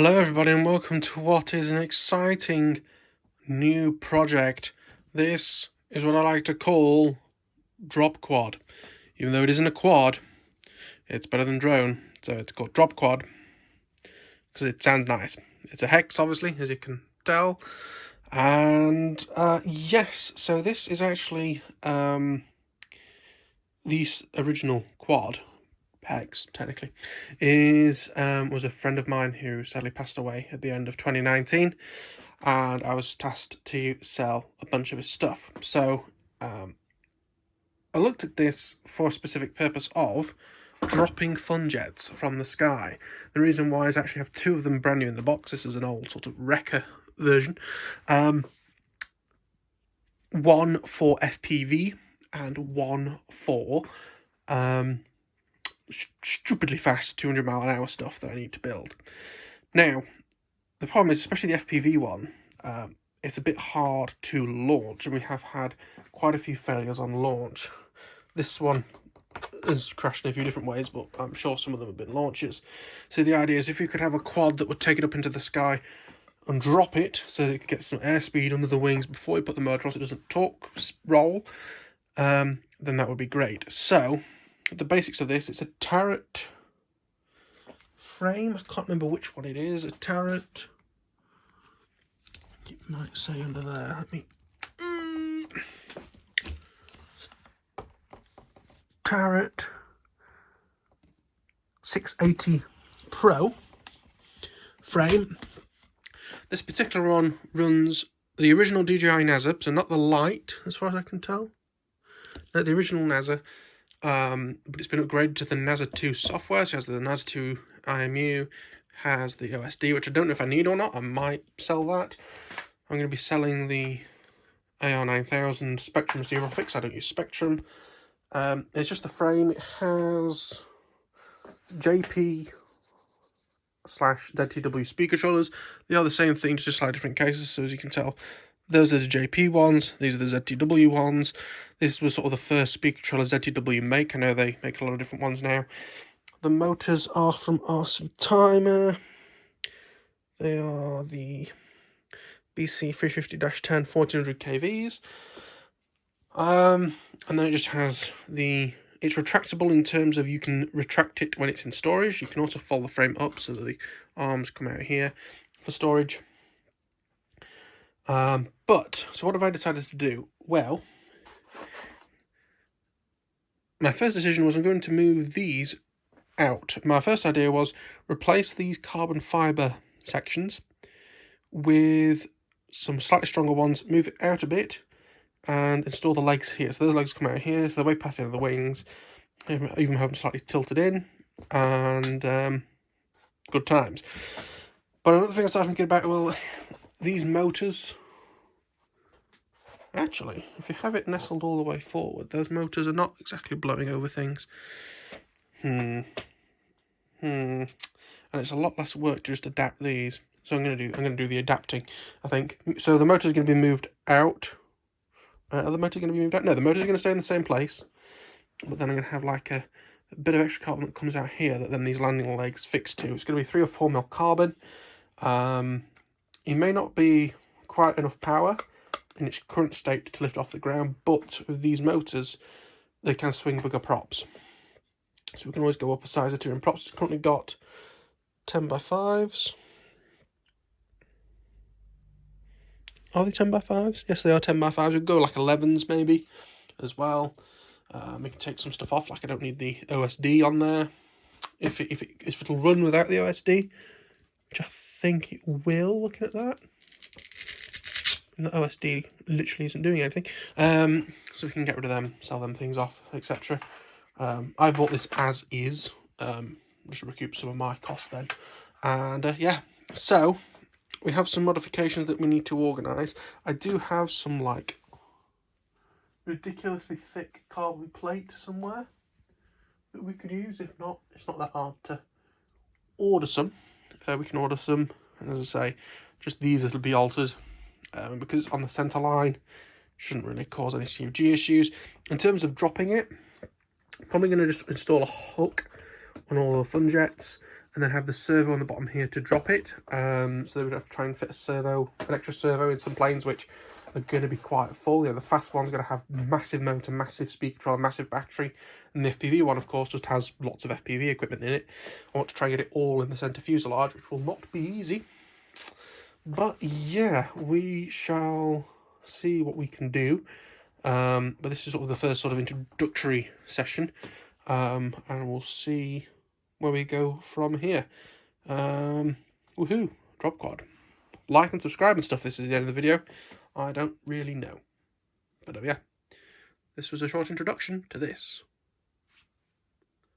Hello everybody and welcome to what is an exciting new project. This is what I like to call Drop Quad. Even though it isn't a quad, it's better than drone, so it's called Drop Quad because it sounds nice. It's a hex, obviously, as you can tell. And yes, so this is actually the original quad. Hex, technically, was a friend of mine who sadly passed away at the end of 2019, and I was tasked to sell a bunch of his stuff. So I looked at this for a specific purpose of dropping Funjets from the sky. The reason why is I actually have two of them brand new in the box. This is an old sort of wrecker version. One for FPV and one for stupidly fast 200-mile-an-hour stuff that I need to build. Now, the problem is, especially the FPV one, it's a bit hard to launch, and we have had quite a few failures on launch. This one has crashed in a few different ways, but I'm sure some of them have been launches. So the idea is if you could have a quad that would take it up into the sky and drop it so that it could get some airspeed under the wings before you put the motor on so it doesn't roll, then that would be great. So the basics of this, it's a Tarot frame. I can't remember which one it is. A Tarot, it might say under there. Let me. Tarot 680 Pro frame. This particular one runs the original DJI NASA, so not the Lite, as far as I can tell. No, the original NASA. But it's been upgraded to the NASA 2 software, so it has the NASA 2 IMU, has the OSD, which I don't know if I need or not. I might sell that. I'm going to be selling the AR9000 Spectrum receiver fix. I don't use Spectrum. It's just the frame. It has JP/ZTW speaker controllers. They are the same thing, just slightly different cases, so as you can tell. Those are the JP ones, these are the ZTW ones. This was sort of the first speaker controller ZTW make. I know they make a lot of different ones now. The motors are from RC Timer. They are the BC350-10 1400 kVs. And then it just has it's retractable in terms of you can retract it when it's in storage. You can also fold the frame up so that the arms come out here for storage. So what have I decided to do? Well, my first decision was I'm going to move these out. My first idea was replace these carbon fibre sections with some slightly stronger ones, move it out a bit, and install the legs here. So those legs come out here, so they're way past the end of the wings. I even have them slightly tilted in, and good times. But another thing I started thinking about, well, these motors, actually, if you have it nestled all the way forward, those motors are not exactly blowing over things. And it's a lot less work to just adapt these. So I'm gonna do the adapting, I think. So the motor's gonna be moved out. Are the motors gonna be moved out? No, the motor's gonna stay in the same place. But then I'm gonna have like a bit of extra carbon that comes out here that then these landing legs fix to. It's gonna be 3 or 4 mil carbon. It may not be quite enough power in its current state to lift off the ground, but with these motors, they can swing bigger props. So we can always go up a size or two in props. It's currently got 10x5s. Are they 10x5s? Yes, they are 10x5s. We could go like 11s maybe as well. We can take some stuff off, like I don't need the OSD on there. If it'll run without the OSD, which I think it will, looking at that. And the OSD literally isn't doing anything. So we can get rid of them, sell them things off, etc. I bought this as is, just to recoup some of my cost then. And yeah, so we have some modifications that we need to organise. I do have some like ridiculously thick carbon plate somewhere that we could use. If not, it's not that hard to order some. We can order some, and as I say, just these will be altered because it's on the centre line. Shouldn't really cause any CUG issues. In terms of dropping it, probably going to just install a hook on all the Funjets, and then have the servo on the bottom here to drop it. So they would have to try and fit an extra servo in some planes which are going to be quite full. The fast one's going to have massive motor, massive speed control, massive battery, and the FPV one, of course, just has lots of FPV equipment in it. I want to try and get it all in the centre fuselage, which will not be easy. But yeah, we shall see what we can do. But this is sort of the first sort of introductory session, and we'll see where we go from here. Woohoo, drop quad. Like and subscribe and stuff. This is the end of the video. I don't really know. But yeah, this was a short introduction to this.